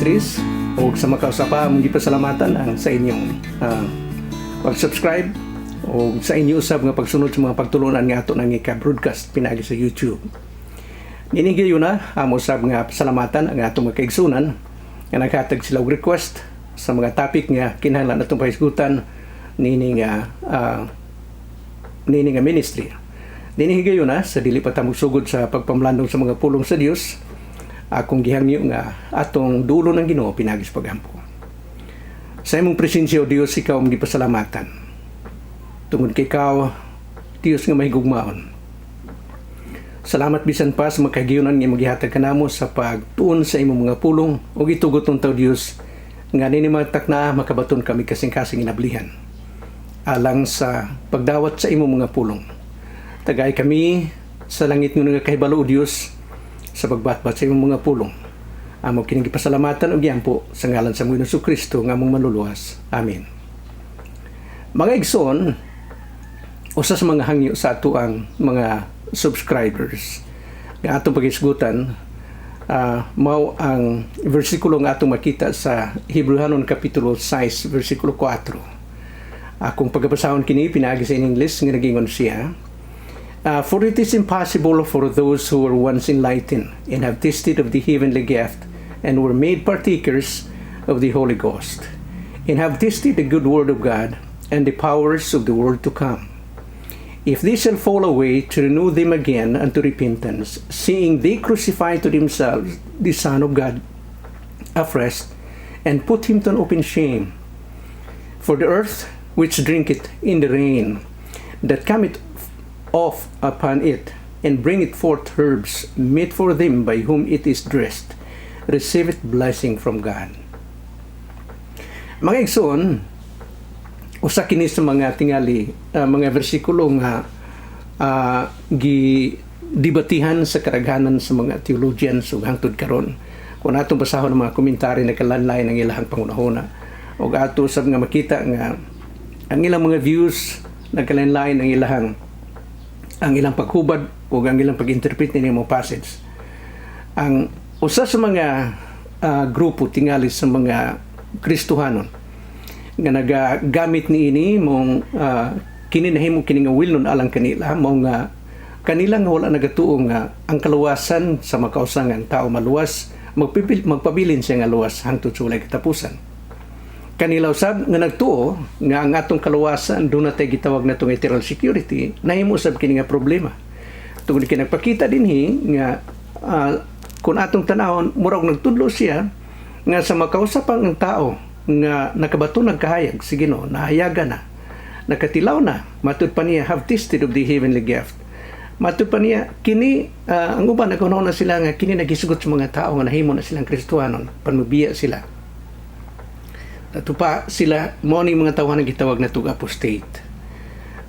Ministries o sa makausapa mong gipasalamatan ang sa inyong pag-subscribe o sa inyo usab nga pagsunod sa mga pagtulunan nga ato nang ika-broadcast pinagi sa YouTube. Ninigay yun na amo usab nga pasalamatan ang atong mga kaigsunan nga naghatag sila og request sa mga topic nga kinahanglan atong pahisgutan nini nga ministry. Dinihigay yun na sa dili pa ta magsugod sa pagpamlandong sa mga pulong sa Dios. Akong gihangyo nga atong dulo ng Ginoo pinagis pagampo. Sa imong presensya o Dios, ikaw ang gipasalamatan. Tungod kay ikaw, Dios nga mahigugmaon. Salamat bisan pa sa makagiyunan nga magihatag kanamo sa pagtuon sa imong mga pulong o gitugot ng tao Dios nga nini magtakna makabaton kami kasing-kasing inablihan. Alang sa pagdawat sa imong mga pulong. Tagay kami sa langit nga nga kahibalo o Dios sa pagbatbat sa imong mga pulong. Amo kining gipasalamatan og giyampo sa ngalan sa Ginoong Jesucristo nga among manluluwas. Amen. Mga igsoon, usa sa mga hangyo sa ato ang mga subscribers nga atong pagisgutan mao ang bersikulo nga atong makita sa Hebrehanon kapitulo 6 bersikulo 4. Akong pagbasahon kini pinaagi sa English nga nagingon siya. For it is impossible for those who were once enlightened and have tasted of the heavenly gift and were made partakers of the Holy Ghost and have tasted the good word of God and the powers of the world to come. If they shall fall away, to renew them again unto repentance, seeing they crucify to themselves the Son of God afresh and put him to an open shame. For the earth which drinketh in the rain that cometh off upon it, and bring it forth herbs meet for them by whom it is dressed, receiveth blessing from God. Mga igsoon, usa kini sa mga tingali mga bersikulo nga gidebatihan sa karaghanan sa mga theologians ug hangtod karon. Kung atong basahon ang mga komentary nagkalanlay ng ilahang pangunahuna ug ato sab nga makita nga ang ilang mga views nagkalanlay ng ang ilang paghubad o ang ilang pag-interpret ng mga passage. Ang usa sa mga grupo tingali sa mga Kristohanon nga nagagamit niini mong kini nahimo kini nga wilnon alang kanila mong kanila nga wala nagatuo nga ang kaluwasan sa makausangan tao maluwas magpabilin siya nga luwas hangtod sa walay katapusan. Kanila usab nga nagtuo nga ang atong kaluwasan doon natay gitawag natong eternal security nahimo usab kini nga problema. Tungod kay nagpakita dinhi nga kung atong tanawon murag nagtudlo siya nga sa makausapang ang tao nga nakabato nagkahayag si Ginoo nahayagan na nakatilaw na matud pa niya have tasted of the heavenly gift. Matud pa niya kini ang uban nagkunaw na sila nga kini nagisugot sa mga tao nga nahimo na silang Kristohanon panmubiya sila. Natupa sila mo ni mga tawanan gitawag na tug apostate.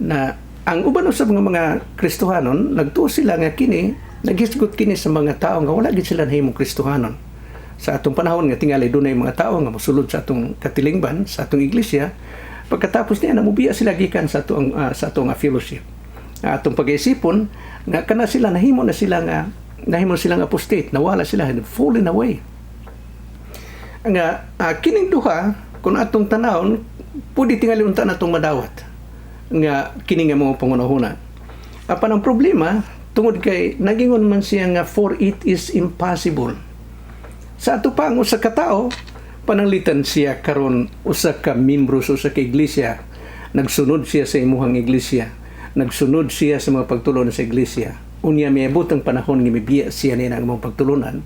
Na ang uban usab nga mga Kristohanon nagtuo sila nga kini nagisgot kini sa mga tao nga wala gid sila nahimong Kristohanon. Sa atong panahon nga tingali dunay mga tao nga mosulod sa atong katilingban sa atong iglesia pagkatapos niya namubiya sila gikan sa atong fellowship. Atong pag-iisipon nga kana sila nahimo silang apostate nawala sila fallen away. Nga kining duha kung atong tanawon pwede tingali unta natong madawat nga kini nga mga pangunahuna. Apan ang problema tungod kay nagingon man siya nga for it is impossible. Sa ato pa ang usa ka tawo pananglitan siya karon usa ka membro sa usa ka iglesia nagsunod siya sa imuhang iglesia nagsunod siya sa mga pagtulon sa iglesia unya miabot ang panahon nga mibiya siya niya ang mga pagtulunan.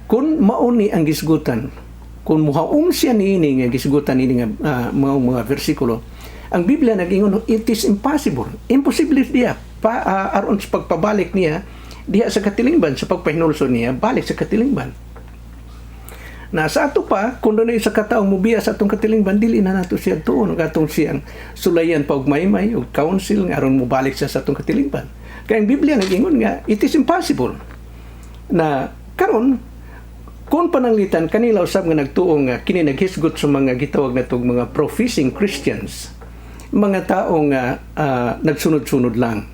Kung mauni ang gisgutan kung muhaong siya niini nga gisgutan niini nga mga bersikulo ang Biblia nagingon it is impossible imposible diya aron sa pagpabalik niya diha sa katilingban sa pagpahinulson niya balik sa katilingban na sa ato pa kung doon sa kataong mubiya sa atong katilingban dili na nato siya tuon ug atong siyang sulayan pa og maymay og council nga aron mobalik siya sa atong katilingban kay ang Biblia nagingon nga it is impossible na karon kung pananglitan kanila usab nga nagtuo nga kini naghisgot sa mga gitawag natong mga professing Christians mga tao nga nagsunod-sunod lang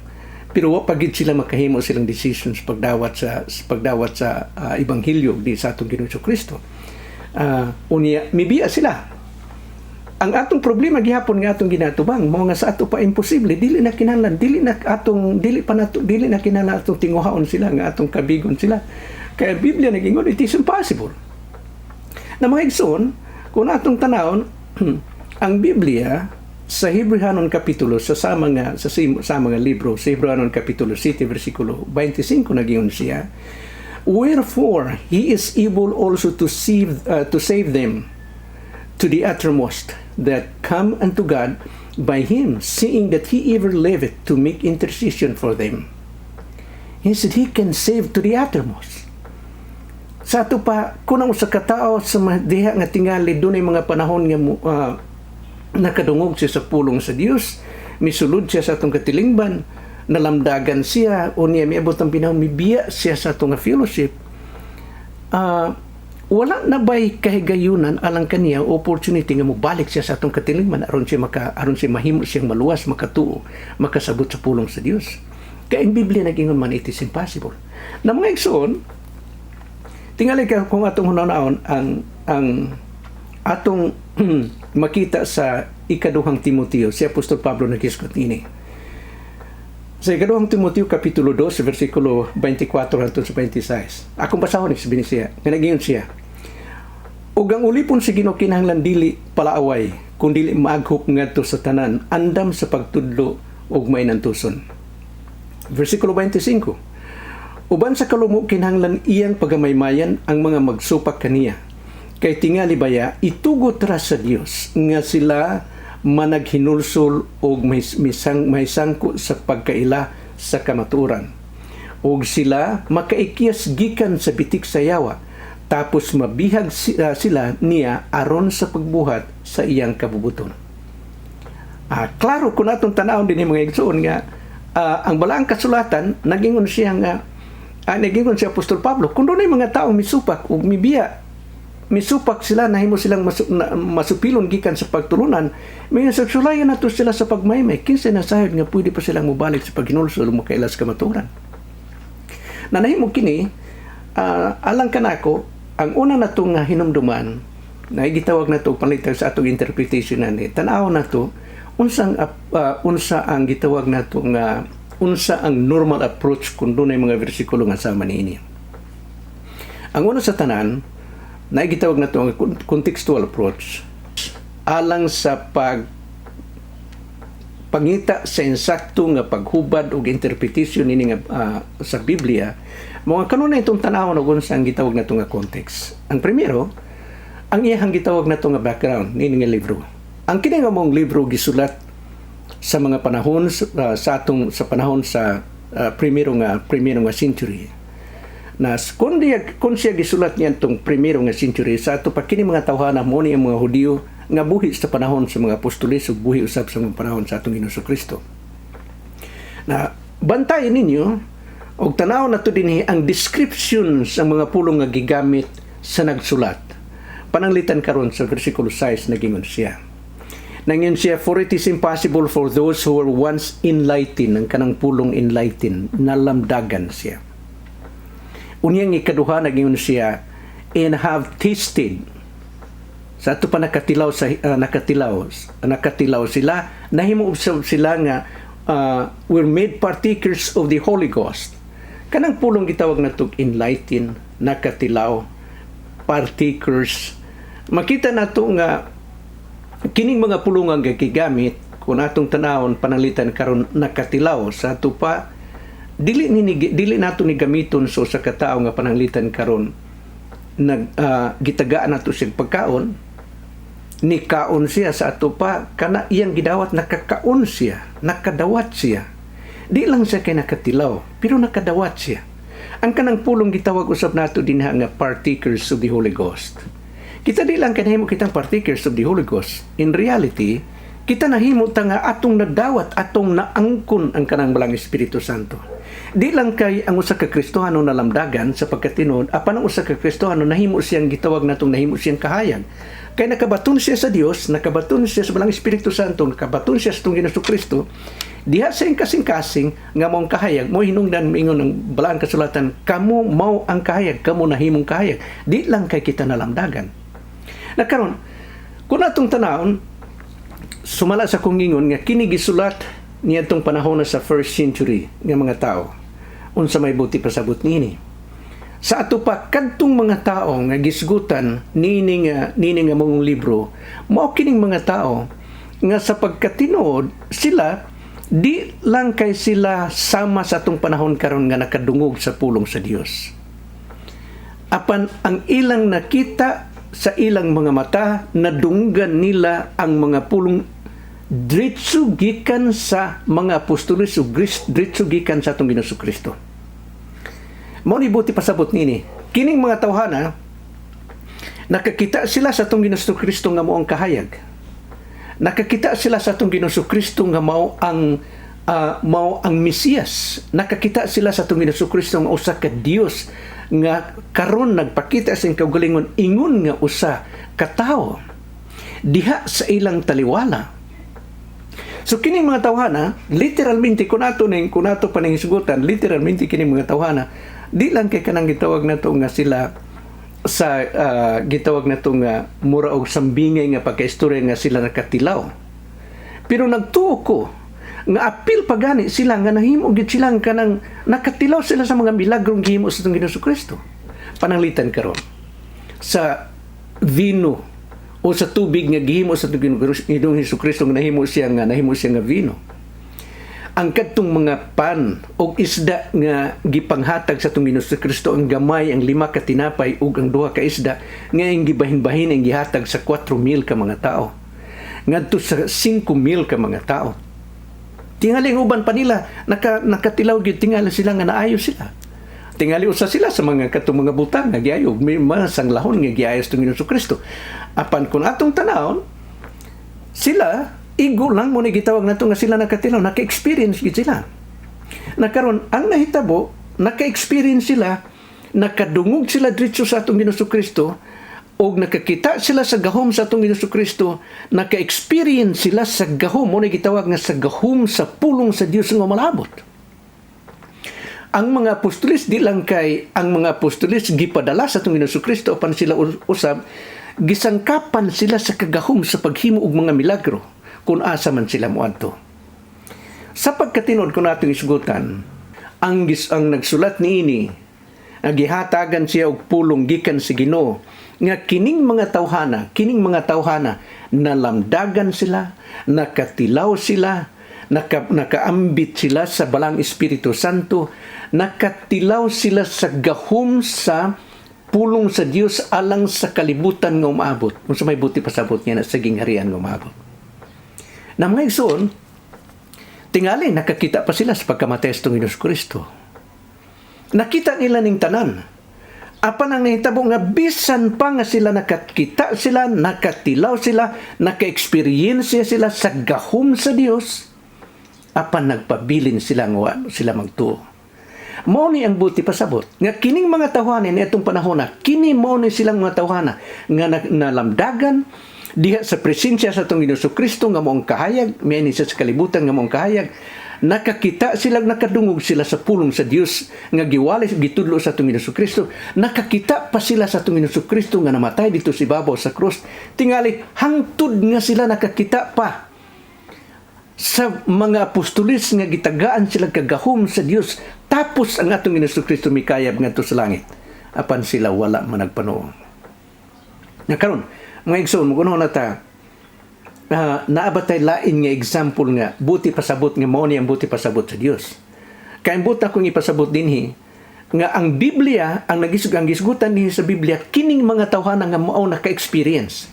pero wa pagid sila makahimo silang decisions pagdawat sa ebanghelyo di sa atong Ginoong Kristo. Unya mibiya sila. Ang atong problema gihapon nga atong ginatubang mao nga sa ato pa imposible, dili na kinahanglan, dili na kinahanglan atong tinguhaon sila nga atong kabigon sila. Kaya Biblia nagingon it is impossible. Na mga igsoon, kung atong tanawon ang Biblia sa Hebrehanon kapitulo sa mga libro sa Hebrehanon kapitulo 7 bersikulo 25 nagingon siya, wherefore he is able also to save them to the uttermost that come unto God by him, seeing that he ever liveth to make intercession for them. He said he can save to the uttermost. Sa ato pa, kunang sa katao sa diha nga tingali, doon ay mga panahon nga nakadungog siya sa pulong sa Dios, misulod siya sa atong katilingban, nalamdagan siya, o niya miabot ang pinahon, mibiya siya sa atong fellowship. Wala na ba'y kahigayunan alang kaniya opportunity nga mobalik siya sa atong katilingban aron siya mahimo siyang maluwas, makatuo, makasabot sa pulong sa Dios. Kaya ang Biblia nagingon man it is impossible. Na mga igsoon, tingali ka kung atong hunahon ang atong makita sa ikaduhang Timoteo, si Apostol Pablo naghisgot ini. Sa ikaduhang Timoteo kapitulo 2 versikulo 24 hangtod sa 26. Akong basahon ni sabi siya, nagingon siya. Ug ang ulipon sa Ginoo kinahanglan dili palaaway, kundi maaghop ngadto sa tanan, andam sa pagtudlo ug mainantuson. Versikulo 25. Uban sa kalumo kinahanglan iyang pagamaymayan ang mga magsupak kaniya. Kay tingali baya itugot ra sa Dios nga sila managhinulsol og may sangko sa pagkaila sa kamaturan. Og sila makaikyas gikan sa bitik sa yawa, tapos mabihag sila niya aron sa pagbuhat sa iyang kabubuton. Klaro kung atong tanawon din mga igsoon nga ang balaang kasulatan nagingon siya nga nagingon si Apostol Pablo kung doon ay mga taong misupak ug misupak sila, nahimo silang masupilon gikan sa pagtulunan, may nagsulayan nato sila sa pagmaymay, kinsa nasahod nga pwede pa silang mubalik sa paghinulsol o makailas kamaturan. Na nahimo kini, alang kanako, ang una nato nga hinumduman, na gitawag nato palitag sa atong interpretation ni tanaw nato, unsa ang gitawag nato nga, unsa ang normal approach kung doon ay mga versikulo nga sama niini. Ang una sa tanan, naigitawag na ito ang contextual approach alang sa pangita sa insakto nga paghubad o interpretation nini nga sa Biblia, mga kanunay itong tanawon o sa ang gitawag na ito nga context. Ang primero, ang iyang gitawag na ito nga background nini nga libro. Ang kini nga mong libro gisulat sa mga panahon sa panahon sa primero nga century. Na kung siya gisulat niya itong primero nga century, sa ato pa kini mga tawhana mo ni ang mga Hudiyo nga buhi sa panahon sa mga apostoles ug buhi usab sa mga panahon sa atong Ginoong Kristo. Na bantayan ninyo og tanaw nato dinhi ang description sa mga pulong nga gigamit sa nagsulat. Pananglitan karon sa versikulo 6 nagingon siya. Nangingon siya, for it is impossible for those who were once enlightened, ang kanang pulong enlightened, nalamdagan siya. Unyang ikaduha nagingon siya, and have tasted. Sa ato pa nakatilaw sila, nahimo usab sila nga were made partakers of the Holy Ghost. Kanang pulong gitawag nato enlightened, nakatilaw, partakers. Makita nato nga kining mga pulong nga gigamit kung atong tanawon pananglitan karon nakatilaw sa ato pa dili nato ni gamiton so sa katao nga pananglitan karon gitagaan nato siya pagkaon ni kaon siya sa ato pa kana iyang gidawat nakakaon siya, nakadawat siya. Di lang siya kay nakatilaw pero nakadawat siya. Ang kanang pulong gitawag usab nato dinha nga partakers of the Holy Ghost. Kita di lang kanahimo kitang partakers of the Holy Ghost. In reality, kita nahimo ta nga atong nadawat, atong naangkon ang kanang balang Espiritu Santo. Di lang kay ang usa ka Kristohano nalamdagan sa pagkatinud, apan ang usa ka Kristohano nahimo siyang gitawag natong nahimo siyang kahayag. Kay nakabaton siya sa Dios, nakabaton siya sa balang Espiritu Santo, nakabaton siya sa atong Ginoong Kristo, Diha sa kasing-kasing nga mong kahayag, mo hinungdan mingon ng Balaang Kasulatan, kamo mao ang kahayag, kamo nahimong kahayag. Di lang kay kita nalamdagan. Nakaron, kung atong tanawon, sumala sa kong ingon nga kini gisulat niya itong panahon na sa first century ng mga tao. Unsa may buti pasabot niini. Sa ato pa kadtong mga tao nga gisgutan nining nga mong libro, mao kining mga tao nga sa pagkatinuod sila di lang kay sila sama sa atong panahon karon nga nakadungog sa pulong sa Dios. Apan ang ilang nakita sa ilang mga mata, nadunggan nila ang mga pulong diretso gikan sa mga apostoles ug diretso gikan sa atong Ginoong Kristo. Mao ni buti pasabot nini. Kining mga tawhana nakakita sila sa atong Ginoong Kristo nga mao ang kahayag. Nakakita sila sa atong Ginoong Kristo nga mao ang Mesiyas. Nakakita sila sa atong Ginoong Kristo nga usa ka Dios nga karon nagpakita sa kaugalingon ingon nga usa ka tawo diha sa ilang taliwala. So kining mga tawhana literalmente kunato paningisugutan, literalmente kining mga tawhana di lang kay kanang gitawag nato nga sila sa gitawag nato nga mura og sambingay nga pagkaistorya nga sila nakatilaw. Pero nagtuo ko nga apil pagani sila nga nahimo gid sila kanang nakatilaw sila sa mga milagrong gihimo sa atong Ginoong Kristo. Pananglitan karon sa vino o sa tubig nga gihimo sa atong Ginoong Kristo nga nahimo siya nga vino. Ang kadtong mga pan o isda nga gipanghatag sa atong Ginoong Kristo, ang gamay, ang 5 ka tinapay ug ang 2 ka isda nga ang gibahin-bahin ang gihatag sa 4,000 ka mga tao. Ngadto sa 5,000 ka mga tao. Tingali uban pa nila nakatilaw gyud, tingali sila nga naayo sila. Tingali usa sila sa mga katong mga butang nga giayo, may masanglahon nga giayo sa Ginoong Kristo. Apan kun atong tanawon, sila igo lang mo ni gitawag nato nga sila nakatilaw, naka-experience gid sila. Nakaron ang nahitabo, naka-experience sila, nakadungog sila diretso sa atong Ginoong Kristo, og nakakita sila sa gahom sa atong Ginoong Kristo, naka-experience sila sa gahom, mo ni gitawag nga sa gahom sa pulong sa Dios nga malabot. Ang mga apostoles di lang kay ang mga apostoles gipadala sa atong Ginoong Kristo apan sila usab gisangkapan sila sa kagahom sa paghimo og mga milagro kung asa man sila moadto. Sa pagkatinud ko natong isugutan, ang nagsulat niini nagihatagan siya og pulong gikan sa Ginoo nga kining mga tawhana nalamdagan sila, nakatilaw sila, nakaambit sila sa balang Espiritu Santo, nakatilaw sila sa gahom sa pulong sa Dios alang sa kalibutan nga umaabot. Kung sa may buti pasabot niya na sa gingharian nga umaabot. Na mga igsoon, tingali nakakita pa sila sa pagkamatay sa Ginoong Kristo. Nakita nila ning tanan. Apan ang nahitabo nga bisan pa nga sila nakakita sila, nakatilaw sila, naka-experience sila sa gahom sa Dios, apan nagpabilin sila nga sila magtuo. Mao ni ang buti pasabot nga kining mga tawhana ni atong panahon na kini mao ni silang mga tawhana nga nalamdagan diha sa presensya sa atong Ginoong Kristo nga moong kahayag, may ni sa kalibutan nga moong kahayag, nakakita sila, nakadungog sila sa pulong sa Dios nga giwalis gitudlo sa atong Ginoong Kristo, nakakita pa sila sa atong Ginoong Kristo nga namatay dito sa ibabaw sa krus, tingali hangtod nga sila nakakita pa sa mga apostoles nga gitagaan sila kagahom sa Dios, tapos ang atong Ginoong Kristo mikayab ngadto sa langit, apan sila wala man nagpanuong. Na karon mga igsoon, magunaw na ta, naabatay lain nga example nga buti pasabot nga mao ni ang buti pasabot sa Dios. Kaya buta kong ipasabot dinhi nga ang Biblia, ang gisgutan dinhi sa Biblia, kining mga tawhana nga mao naka-experience.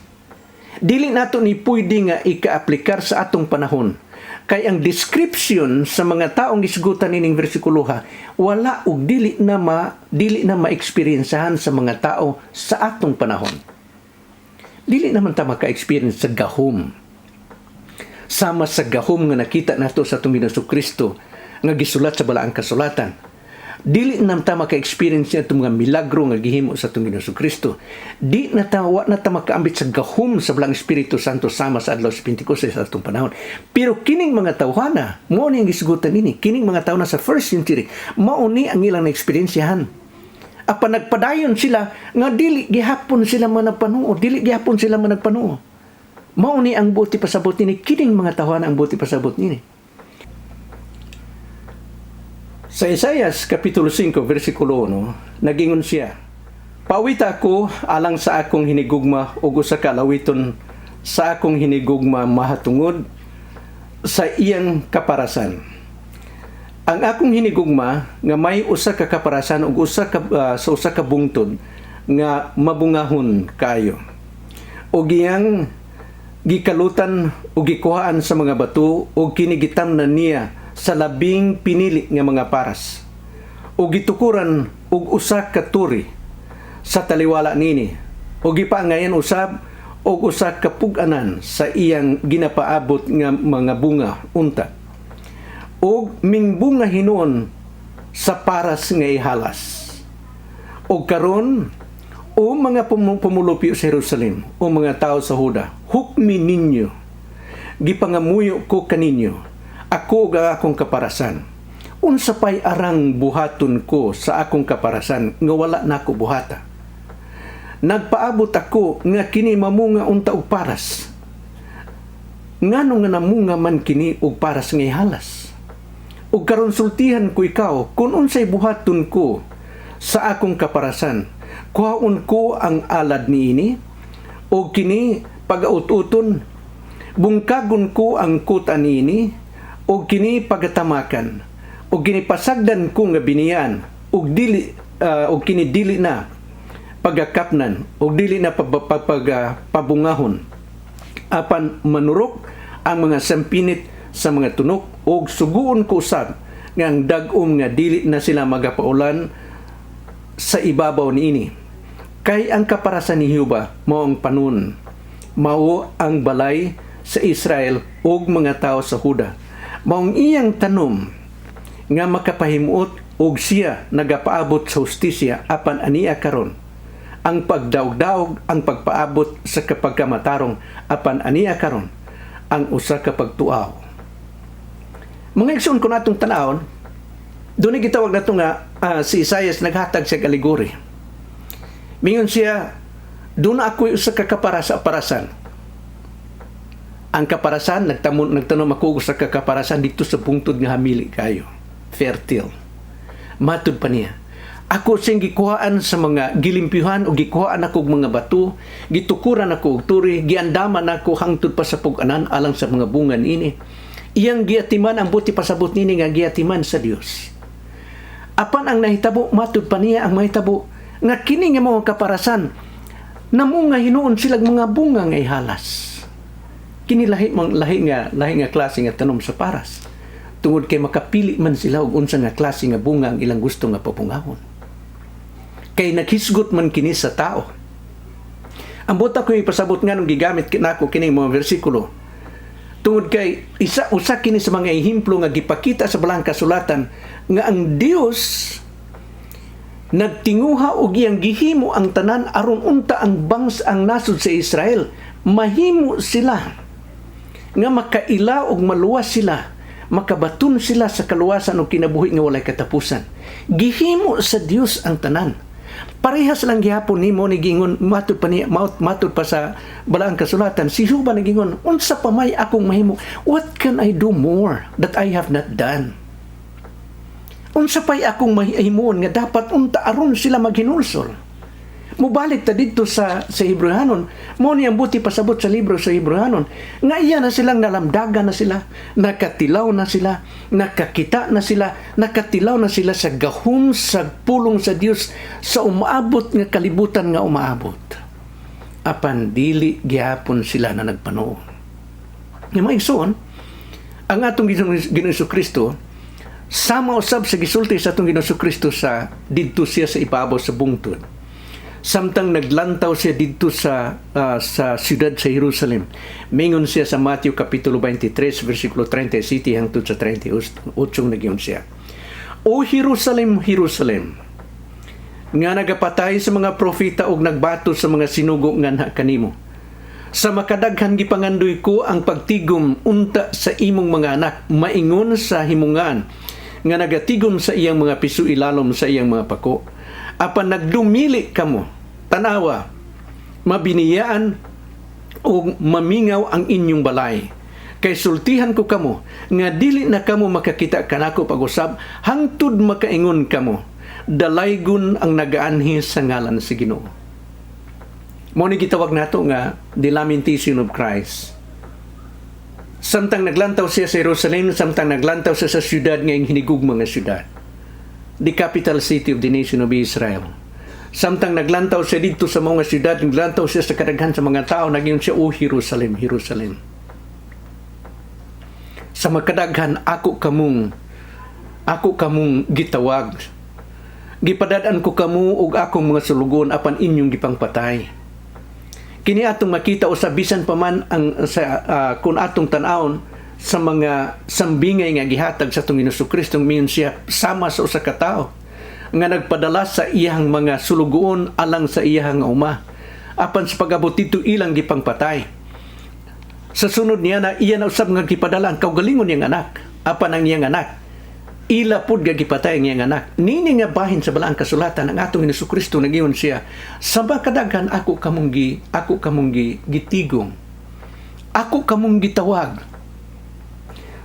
Dili nato ni pwede nga ika-aplikar sa atong panahon. Kay ang description sa mga taong gisgutan nining bersikuloha wala og dili na ma-experiencehan sa mga tao sa atong panahon. Dili naman ta maka-experience sa gahom. Sama sa gahom nga nakita nato sa atong Ginoong Kristo nga gisulat sa Balaang Kasulatan. Dili na ta maka-experience niya itong mga milagro nga gihimo sa itong Ginoong Kristo. Di na ta, wa na ta makaambit sa gahum sa Balang Espiritu Santo sama sa adlaw sa Pentecoste sa itong panahon. Pero kining mga tawhana, mao ni ang gisgutan nini. Kining mga tawhana sa first century, mao ni ang ilang na-experiensyahan. Apan nagpadayon sila nga dili gihapon sila managpanuo, dili gihapon sila managpanuo. Mao ni ang buti pasabot nini, kining mga tawhana ang buti pasabot nini. Sa Isaias Kapitulo 5, versikulo 1, nagingon siya, "Pawita ako alang sa akong hinigugma ug usa ka lawiton sa akong hinigugma mahatungod sa iyang kaparasan." Ang akong hinigugma nga may usa ka kaparasan ug usa ka bungtod nga mabungahon kayo. Ug iyang gikalutan ug gikuhaan sa mga bato ug kinigitam na niya sa labing pinili nga mga paras. O gitukuran og usa ka turi sa taliwala nini. O gipaangayan usab og usa ka pug-anan sa iyang ginapaabot nga mga bunga unta. O mingbunga hinuon sa paras nga ihalas. O karon o mga pumulupyo sa Jerusalem, o mga tao sa Huda, hukmi ninyo, gipangamuyo ko kaninyo, ako ga akong kaparasan. Unsa pay arang buhaton ko sa akong kaparasan nga wala nako buhata. Nagpaabot ako nga kini mamunga unta og paras. Ngano nga namunga man kini og paras nga ihalas. Ug karon sultihan ko ikaw kun unsay buhaton ko sa akong kaparasan. Kuhaon ko ang alad niini o kini pagaut-uton. Bungkagon ko ang kuta niini o kini pagatamakan o kini pasagdan ko nga biniyan o kini dili na pagakapnan o dili na pabungahon apan manurok ang mga sampinit sa mga tunok o suguon ko usab nga ang dag-om nga dili na sila magapaulan sa ibabaw niini. Kay ang kaparasan ni Jehova mao ang panon, mao ang balay sa Israel ug mga tao sa Huda. Maong iyang tanom nga makapahimuot og siya nagapaabot sa hustisya apan aniya karon. Ang pagdaog-daog ang pagpaabot sa kapagkamatarong apan aniya karon ang usa ka pagtuaw. Mga igsoon ko natong tanawon, doon gitawag nato nga si Isaias naghatag sa aligori. Mingon siya, doon ako'y usa ka kaparasan. Ang kaparasan, nagtanong ako sa kakaparasan dito sa bungtod nga hamili kayo. Fertile. Matud pa niya. Ako siyang gikuhaan sa mga gilimpyuhan o gikuhaan ako mga bato, gitukuran ako og turi, giandaman ako hangtod pa sa pug-anan alang sa mga bungan ini. Iyang giatiman ang buti pasabot nini nga giatiman sa Dios. Apan ang nahitabo, matud pa niya ang mahitabo nga kini nga mga kaparasan namunga hinuon silang mga bunga nga ihalas. Kini lahi nga klase nga tanom sa paras. Tungod kay makapili man sila og unsa nga klase nga bunga ang ilang gusto nga papungahon. Kay naghisgot man kini sa tao. Ang buta ko ipasabot nga nung gigamit nako kini mga bersikulo. Tungod kay usa kini sa mga ehemplo nga gipakita sa Balang Kasulatan nga ang Dios nagtinguha og iyang gihimo ang tanan aron unta ang nasod sa Israel mahimo sila nga makaila og maluwas sila, makabaton sila sa kaluwasan o kinabuhi nga walay katapusan. Gihimo sa Dios ang tanan. Parehas lang gihapon nimo ni gingon matud pa sa Balang Kasulatan. Si Jehova nagingon, unsa pa may akong mahimo? What can I do more that I have not done? Unsa pay akong mahimon nga dapat unta aron sila maghinulsol? Mubalik ta dito sa Hebrehanon. Mo ni ang buti pasabot sa libro sa Hebrehanon. Nga iya na silang nalamdagan na sila, nakatilaw na sila, nakakita na sila, nakatilaw na sila sa gahom sa pulong sa Dios sa umaabot nga kalibutan nga umaabot. Apan dili gihapon sila na nagpanuo. Nga maigsoon, ang atong Ginoong Kristo sama usab sa gisulti sa atong Ginoong Kristo sa didto siya sa ibabaw sa bungtod. Samtang naglantaw siya dito sa siyudad sa Jerusalem. Mingon siya sa Matthew Kapitulo 23, versikulo 37 hangtod sa 38 nagyon siya. O Jerusalem, Jerusalem, nga nagapatay sa mga propeta ug nagbato sa mga sinugo nga na kanimo. Sa makadaghan gipangandoy ko ang pagtigom unta sa imong mga anak, maingon sa himungan nga nagatigom sa iyang mga piso ilalom sa iyang mga pako. Apan nagdumili kamo, tanawa, mabiniyaan o mamingaw ang inyong balay. Kay sultihan ko kamo nga dili na kamo makakita kanako pag-usab hangtod makaingon kamo, dalaygon ang nagaanhi sa ngalan sa Ginoo. Mo ni gitawag nato nga the lamentation of Christ. Samtang naglantaw siya sa Jerusalem, samtang naglantaw siya sa syudad ngayong hinigugma nga syudad, the capital city of the nation of Israel. Samtang naglantaw siya dito sa mga syudad, naglantaw siya sa kadaghan sa mga tao, nagyon siya, O Jerusalem, Jerusalem. Sa makadaghan ako kamong gitawag. Gipadad-an ko kamo ug akong mga sulugon apan inyong gipangpatay. Kini atong makita usab bisan pa man ang kun atong tan-awon sa mga sambingay nga gihatag sa atong Hesus Kristo, miyon siya sama sa usa ka tawo nga nagpadala sa iyang mga sulugoon alang sa iyang uma. Apan sa pag-abot dito ilang gipangpatay. Sa sunod niya na iya na usab nga gipadala ang kaugalingon niyang anak. Apan ang iyang anak ila pud gagipatay ang iyang anak. Nini nga bahin sa balaang kasulatan ang atong Hesus Kristo nagingon siya, sa makadaghan ako kamong gitigong. Ako kamong gitawag.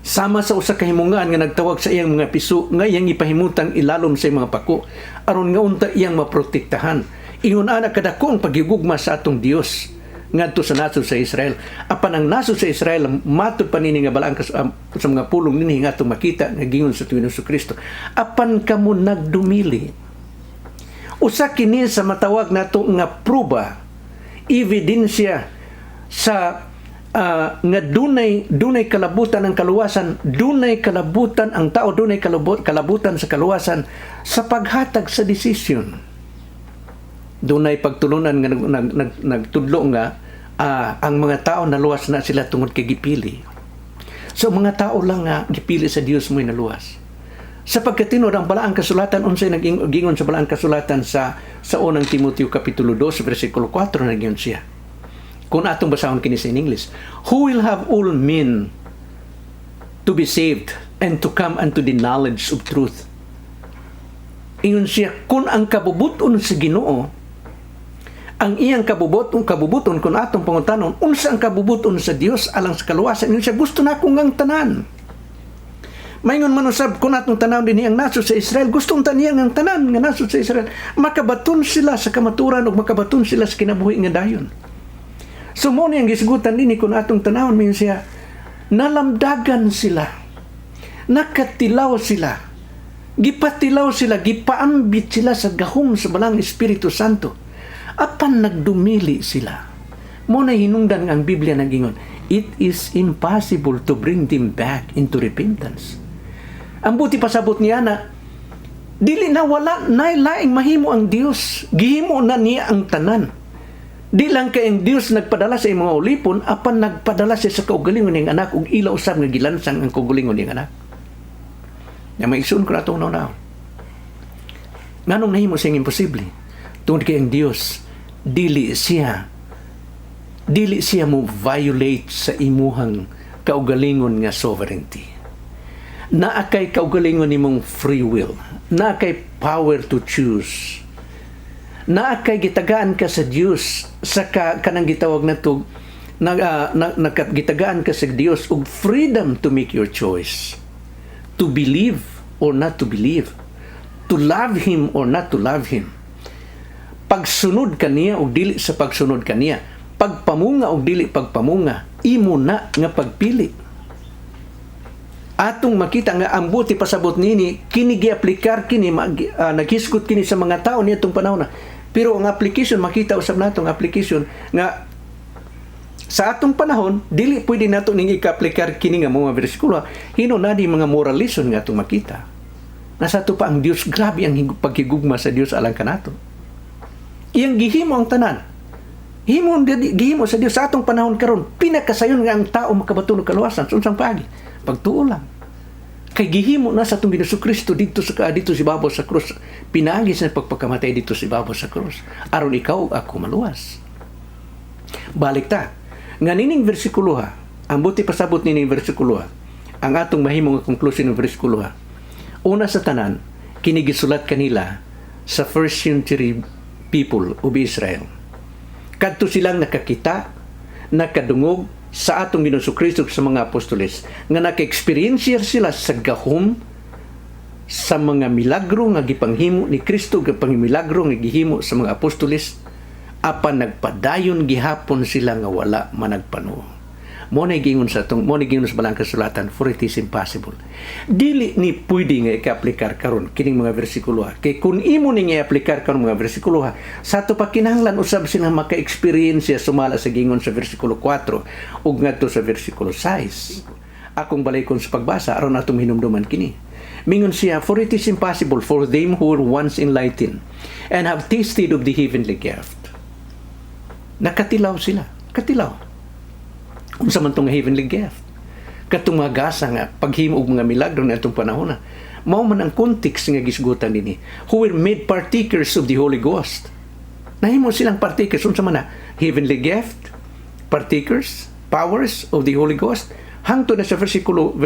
Sama sa usa ka himungan nga nagtawag sa iyang mga piso nga iyang ipahimutang ilalom sa iyang mga pako aron nga unta iyang maprotektahan. Ingon ana kadako ang paghigugma sa atong Dios ngadto sa nasod sa Israel. Apan ang nasod sa Israel matud pa nini nga balaan sa mga pulong nini nga atong makita nga gingon sa tuwing Hesus Kristo. Apan kamo nagdumili. Usa kini sa matawag nato nga pruba, ebidensya sa nga dunay kalabutan ang kaluwasan, dunay kalabutan ang tao, dunay kalabutan sa kaluwasan sa paghatag sa desisyon. Dunay pagtulunan nga nagtudlo nga ang mga tao naluwas na sila tungod kay gipili. So mga tao lang nga gipili sa Dios mo'y naluwas. Sa pagkatinod ang balaang kasulatan unsay nagingon sa balaang kasulatan sa unang Timoteo kapitulo 2 bersikulo 4 nagingon siya. Kung atong basahon kini sa English, who will have all men to be saved and to come unto the knowledge of truth. Ingon siya, kung ang kabubuton sa Ginoo, ang iyang kabubuton kung atong pangutanon, unsa ang kabubuton sa Dios alang sa kaluwasan, ingon siya, gusto na akong ang tanan. Maingon man usab kung atong tanaw din ang nasod sa Israel, gustong taniyang ang tanan nga nasod sa Israel, makabaton sila sa kamaturan ug makabaton sila sa kinabuhi nga dayon. So mo ni ang gisgutan dinhi kung atong tanawon min siya, nalamdagan sila, nakatilaw sila, gipatilaw sila, gipaambit sila sa gahom sa balang Espiritu Santo. Apan nagdumili sila. Mo na hinungdan ang Biblia nagingon, it is impossible to bring them back into repentance. Ang buti pasabot niya na dili na wala na laing mahimo ang Dios, gihimo na niya ang tanan. Di lang kay ang Dios nagpadala sa mga ulipon, apan nagpadala siya sa kaugalingon niyang anak ug ila usab nga gilansang ang kaugalingon niyang anak. Ya maigsoon ko na ito na. Nganong nahimo siyang imposible? Tungod kay ang Dios dili siya mo violate sa imuhang kaugalingon nga sovereignty. Naa kay kaugalingon nimong free will, naa kay power to choose, naa kay gitagaan ka sa Dios sa kanang gitawag nato gitagaan ka sa Dios og freedom to make your choice, to believe or not to believe, to love Him or not to love Him, pagsunod kaniya o dili sa pagsunod kaniya, pagpamunga o dili pagpamunga, imo na nga pagpili. Atong makita nga ang buti pasabot nini kini gi-aplikar kini naghisgot kini sa mga tao niadtong panahon na. Pero ang application makita usab nato ang application nga sa atong panahon dili pwede nato ning i-aplikar kini nga mga bersikulo. Hino na di mga moral lesson nga atong makita. Nasa to pa ang Dios, grabe ang paghigugma sa Dios alang kanato. Iyang gihimo ang tanan. Gihimo sa Dios sa atong panahon karon, pinakasayon nga ang tao makabaton og kaluwasan sa unsang paagi. Pagtuo lang. Kay gihimo na sa atong Ginoong Kristo dito si babaw sa krus. Pinagis na pagpakamatay dito si babaw sa krus. Aron ikaw ako maluwas. Balik ta. Nga nining versikulo ha, ang buti pasabot nining versikulo ha, ang atong mahimong conclusion ng versikulo ha. Una sa tanan, kinigisulat kanila sa first century people of Israel. Kadto silang nakakita, nakadungog sa atong Ginoong Kristo sa mga apostoles nga naka-experience sila sa gahom sa mga milagro nga gipanghimo ni Kristo, gapang milagro nga gihimo sa mga apostoles, apan nagpadayon gihapon sila nga wala managpanuo. Mo na gingon sa balang kasulatan, for it is impossible. Dili ni pwede nga i-aplikar karon kining mga bersikulo ha. Kay kun imo ni nga i-aplikar karon mga bersikulo ha, sa to pa kinahanglan usab silang maka-experience sumala sa gingon sa bersikulo 4 ug ngadto sa bersikulo 6. Akong balaykon sa pagbasa aron atong hinumduman kini. Mingon siya, for it is impossible for them who were once enlightened and have tasted of the heavenly gift. Nakatilaw sila. Katilaw. Unsa man tong heavenly gift. Katong mga gasa nga paghimo og mga milagro na atong panahon na. Mao man ang context nga gisgutan dinhi. Who were made partakers of the Holy Ghost. Nahimo silang partakers unsa man na heavenly gift, partakers, powers of the Holy Ghost. Hangtod na sa versikulo 5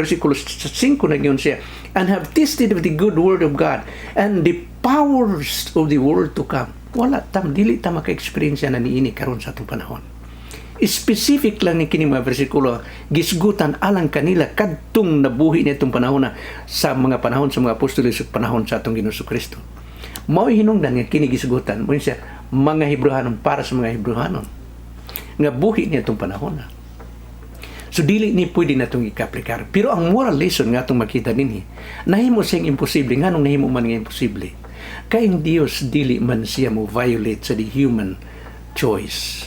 na giyon siya, and have tasted of the good word of God and the powers of the world to come. Wala dili ta maka-experience na niini karon sa atong panahon. Specific lang ni kini mga bersikulo gisgutan alang kanila kadtong nabuhi nitong panahon na sa mga panahon sa mga apostoles sa panahon sa atong Ginoong Kristo. Mao hinungdan nga kini gisgutan mo siya mga Hebrehanon para sa mga Hebrehanon nga buhi nitong panahon na. So dili ni pwede natong i-aplikar. Pero ang moral lesson nga atong makita dinhi, nahimo siyang imposible nganong nahimo man nga imposible. Kay ang Dios dili man siya mo violate sa the human choice.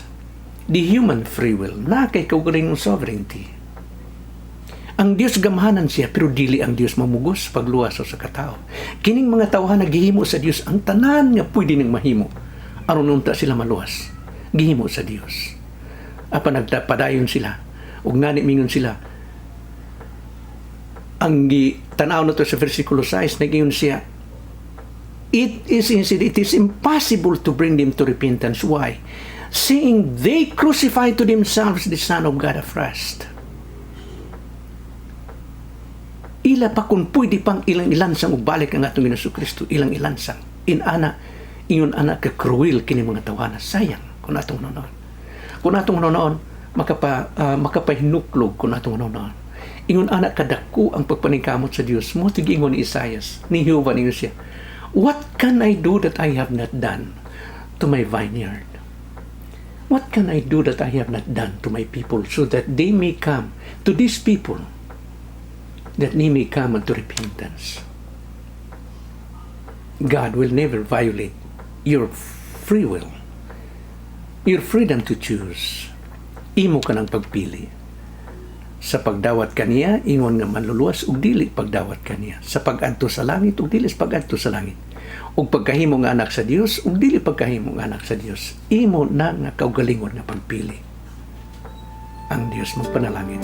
The human free will, na kay kaugaling ng sovereignty. Ang Dios gamhanan siya, pero dili ang Dios mamugos pagluwas sa katao. Kining mga tawhan naghihimo sa Dios ang tanan nga pwede ning mahimo. Aron unta sila maluwas, gihimo sa Dios. Apan nagpadayon sila, ug ngani mingon sila. Ang tanaw na to sa versikulo 6, nagingon siya, it is impossible to bring them to repentance. Why? Seeing they crucify to themselves the Son of God afresh. Ila pa kung pwede pang ilang ilansang ubalik ang atong Ginoong Kristo, ilang ilansang. Ingon ana ka cruel kini mga tawana. Sayang kung atong noon. Kung atong noon makapahinuklog kung atong noon. Ingon ana kadako ang pagpaningkamot sa Dios. Mo tigingon ni Isaias, ni Jehovah niyo siya. What can I do that I have not done to my vineyard? What can I do that I have not done to my people so that they may come to these people, that they may come unto repentance? God will never violate your free will, your freedom to choose. Imo ka ng pagpili. Sa pagdawat kaniya, ingon nga manluluwas, ug dili pagdawat kaniya. Sa pag-adto sa langit, ug dili pag-adto sa langit. Ug pagkahimo nga anak sa Dios, ug dili pagkahimo nga anak sa Dios. Imo na nga kaugalingon nga pagpili. Ang Dios magpanalangin.